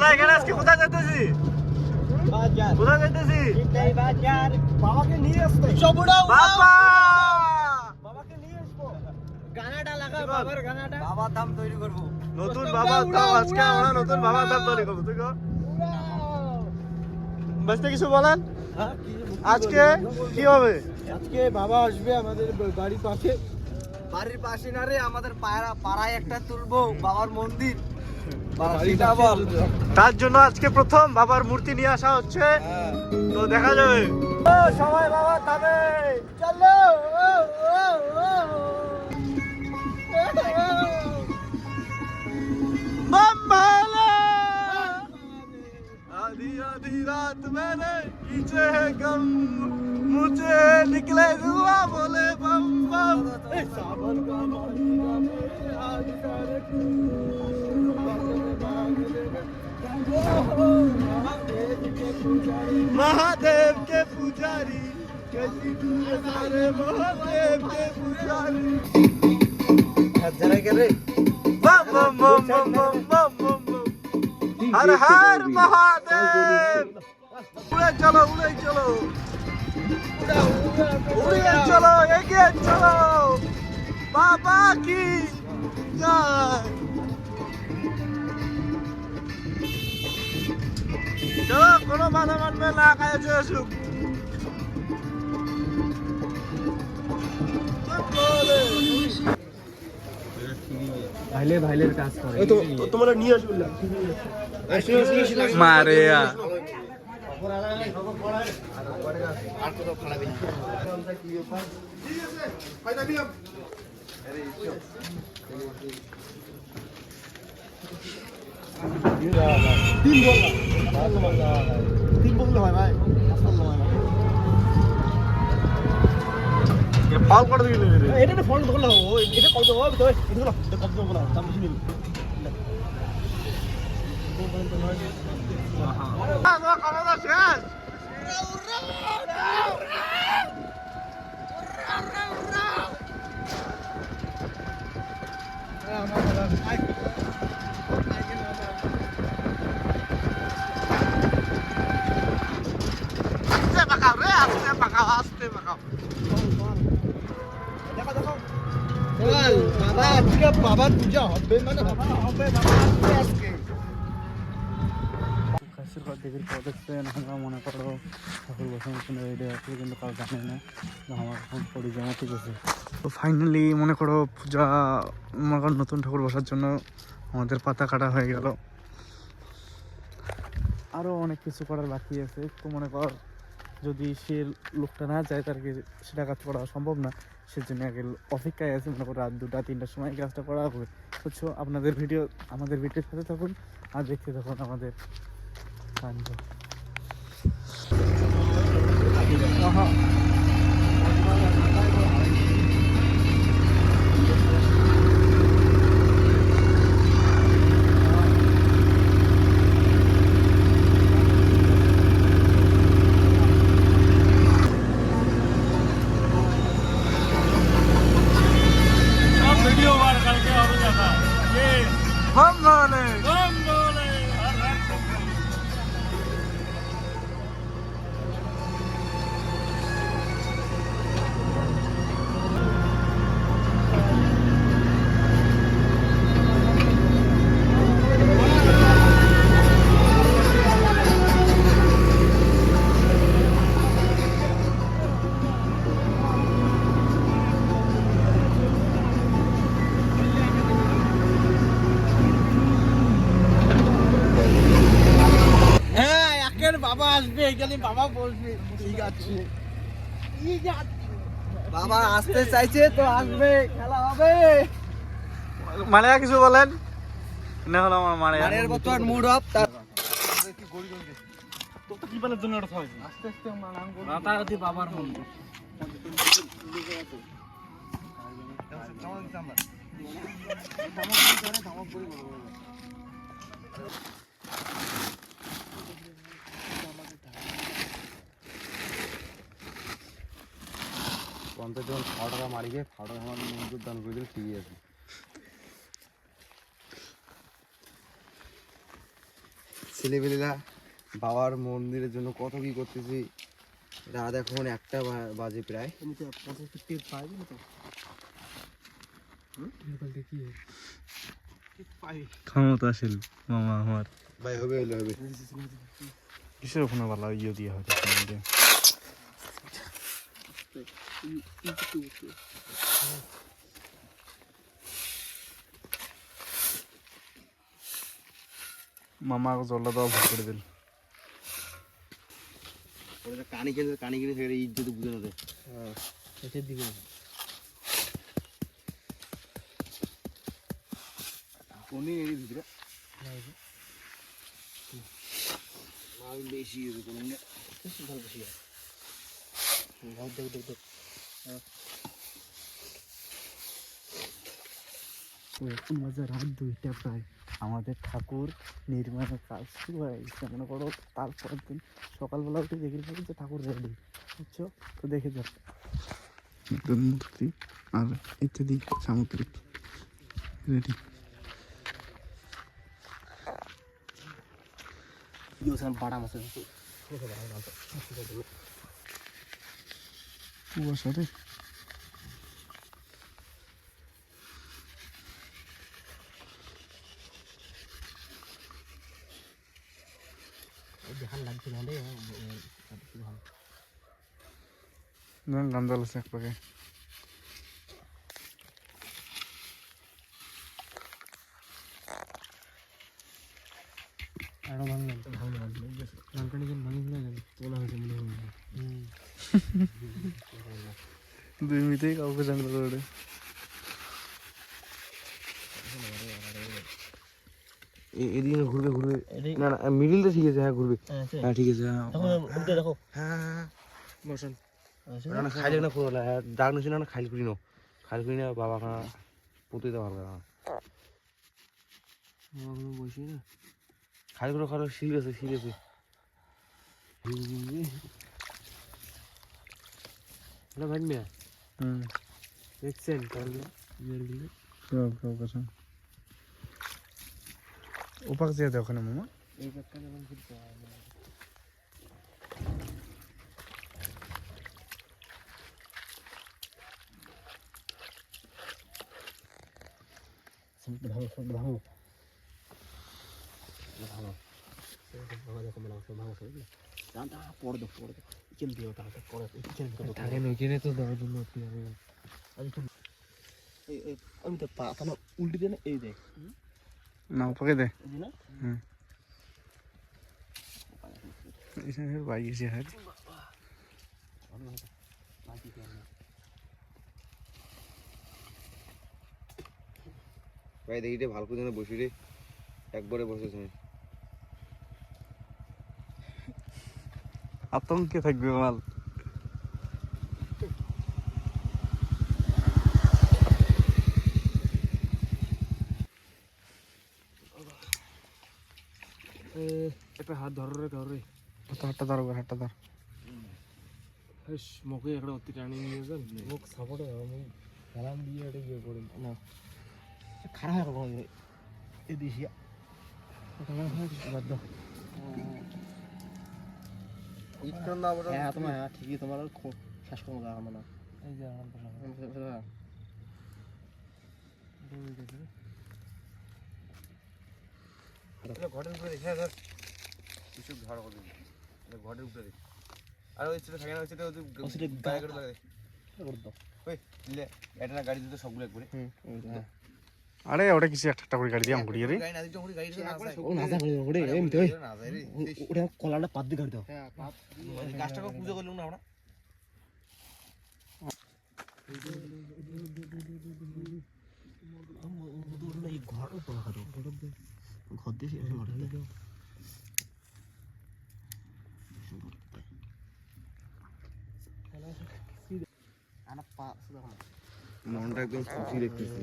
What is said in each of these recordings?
আমরা এখানে আজকে কোথায় যেতেছি? কোথায় যেতেছি? বাবাকে নিয়ে আসতে বাবা! বাবাকে নিয়ে আসবো গানাটা লাগা বাবার গানাটা বাবার দাম তৈরি করবো। নতুন বাবা দাম আজকে আমরা নতুন বাবা দাম তৈরি করবো। তুই কো বাসতে কিছু বলেন? আজকে কি হবে? আজকে বাবা আসবে আমাদের বাড়ির পাশে। বাড়ির পাশে না রে, আমাদের পাড়ায় একটা তুলবো বাবার মন্দির। তার জন্য আজকে প্রথম বাবার মূর্তি নিয়ে আসা হচ্ছে। তো দেখা যাবে। সবাই বাবা খাবে। চলো बम्बाला आधी आधी रात मैंने खींचे है गम मुझे निकले दुआ बोले बम बम सावन का महीना में आज महादेव के पुजारी कैसी दुनिया सारे महादेव के पुजारी जरा के रे बम बम बम बम बम बम बम बम हर हर महादेव उड़े चलो उड़े चलो एगिए चलो बाबा की जय चलो कोनो बाधा मन में ना खाए जो सुख ভাইলের কাজ করে তো তোমরা নিয়ে আসবে না মারে তিন বললে হয় ভাই পাল করে দিবি রে এটা ফোন ধরলে হবে এটা কত হবে তো এটা কত বলা দাম বেশি নিবি ক্ষমতা শেষ আস্তে পাকাও বাবা আজকে বাবার পূজা হবে মানে হবে আজকে দেবীর পর দেখছেন আমরা মনে করো ঠাকুর বসানোর জন্য রেডি আছি কিন্তু কাউ জানে না আমার এখন পরিজমা ঠিক আছে। তো ফাইনালি মনে করো পূজা মনে করো নতুন ঠাকুর বসার জন্য আমাদের পাতা কাটা হয়ে গেল। আরও অনেক কিছু করার বাকি আছে। তো মনে কর যদি সে লোকটা না যায় তার সেটা কাজ করা সম্ভব না, সেজন্য আগে অপেক্ষায় আছে। মনে করো রাত 2টা 3টার সময় কাজটা করা হবে। বুঝছো, আমাদের ভিডিওর সাথে থাকুন আর দেখতে থাকুন আমাদের কাণ্ড। বাবা আসবে এখানে, বাবা বলবে ঠিক আছে বাবা আসতে চাইছে তো আসবে, খেলা হবে। মানে কিছু বলেন না হলো আমার মানের বর্তমান মুড অফ। তার তো কি বলে জন্য আস্তে আস্তে আমরা নাম করব রাতারাতি বাবার মন্দির। পঞ্চাশ যখন 100 টাকা মারিকে 100 টাকা আমার মন্দির দান করে দিলে ঠিক আছে। ছেলেপেলেরা বাবার মন্দিরের জন্য কত কি করতেছি। রাত এখন 1টা বাজে প্রায়। ক্ষমতাশীল মামা আমার। ভাই হবে হলে হবে। কিসের ওখানে ভালো ইয়ে দিয়ে হয়তো মামা জলটা দেওয়া ভুল করে দিল। কানি কিনে সেখানে ইট যদি বুঝে না দেয়। দিকে কোনি এর ভিতরে মাল বেশি হবে কোন না ভালো বেশি আছে। দেখ এখন বাজে রাত 2টা প্রায়। আমাদের ঠাকুর নির্মাণের কাজ শুরু হয়ে গেছে মনে করো। তারপরের দিন সকালবেলা উঠে দেখে ফেলি যে ঠাকুর রেডি, বুঝছো? তো দেখে যাও মূর্তি আর ইত্যাদি সামগ্রিক রেডি। বাড়া মাছ কুয়াশা রে। দেখান লাগছে না রে গান্দাল আছে এক পাকে। আরো ভাঙলাম লঙ্কানি যেন ভাঙিস না তোলা হয়েছে মনে হয় 2 মিনিটেই কাউকে জানতে পারে। এদিকে ঘুরবে না না মিডিলটা ঠিক আছে। হ্যাঁ ঘুরবে। হ্যাঁ ঠিক আছে। দেখো হ্যাঁ মোশন না খাইলে না পুরো হ্যাঁ দাগ নিছি না খাইল করি নো খাইল করি না বাবা খানা পুঁতে দেওয়া হবে না বসি না খাইল করে খারো শিল আছে না ভাই মিয়া দেখছেন তাহলে ওপাক দিয়ে দাও ওখানে মামা। এই ব্যাগটা যেমন ঘুরতে হয় ভালো সব ভালো ভালো দেখো মানে সব ভালো সব জানতা পড় দাও কিচেন দিও তাহলে পড়ে কিচেন থাকে না কিনে তো দেওয়ার জন্য কি হবে এই আমি তো পা না উল্টে দেন এই দেখ না ওপাকে দে। এই না এখানে বাইছে হাত ভাই দেখি ভালো করে বসি রে একবারে বসেছে আতঙ্কে থাকবে মাল। একটা হাত ধরে হাতটা ধরো হাতটা ধর। মুখে একটা অতি টানি নিয়ে যান মুখ সাপোর্টে মুখ খেলাম দিয়ে এটা ইয়ে করে না খারাপ হয় কোনো এই দিশিয়া তোমার ঠিকই তোমার শেষ করবো আমার না এই যে ঘরের উপরে হ্যাঁ ধর কিছু ঘর করে ঘরের উপরে আর ওই ছেলে থাকে না ওই ছেলে গায়ে করে লাগে ওই লে এটা না গাড়ি দিতে সবগুলো একবারে আরে ওটা কিছু একটা করে গাড়ি দিয়ে আমি ঘুরিয়ে রে। গাড়ি না দিতে ওই গাড়ি ও না যায় ওরে এমতে ওই ওটা কলাটা পাত দিয়ে গাড়ি দাও হ্যাঁ পাত গাছটা করে পূজা করলাম না আমরা এই ঘর ঘর দিয়ে মনটা একদম খুশি দেখতেছি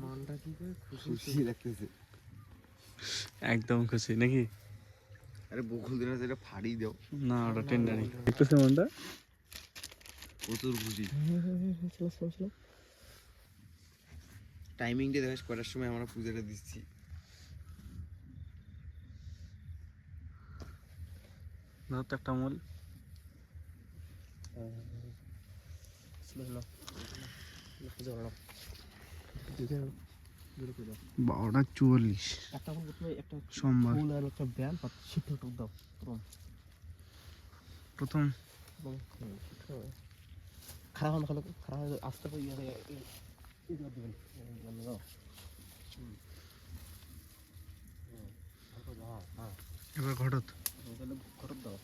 মনটা কি করে খুশি লাগতেছে একদম খুশি নাকি? আরে বকুল দিনা যেটা ফাড়ি দাও না ওটা টেন্ডারি দেখতেছে মনটা প্রচুর খুশি টাইমিংটা দেখাস কটার সময় আমরা পূজাটা দিচ্ছি। ধর তো একটা মূল বারোটা 44 একটা সোমবার ফুল আর একটা ব্যান শিফট টুক দাও প্রথম খারাপ হন খারাপ আসতে পারি দেবেন এবার ঘটত ঘটক দাও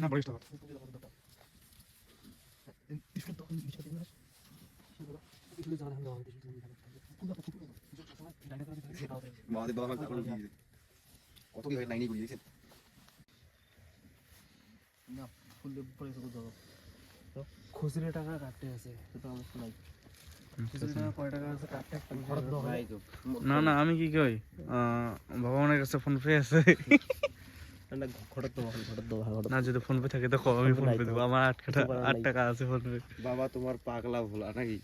না বলিস তো মহাদেব বাবা তারপরে কত কি হয় লাইনে ঘুরিয়ে দিয়েছেন। খুচরো টাকা কাটতে আছে সেটা আমার নাই খুচরো টাকা কয় টাকা আছে কাটতে একটা ঘরত দাও না না আমি কি কই ভগবানের কাছে ফোন পে আছে ঘরত দাও না যদি ফোন পে থাকে তো আমি ফোন পে দেবো আমার 8 টাকা আছে ফোন পে বাবা তোমার পাগলা ভোলা নাকি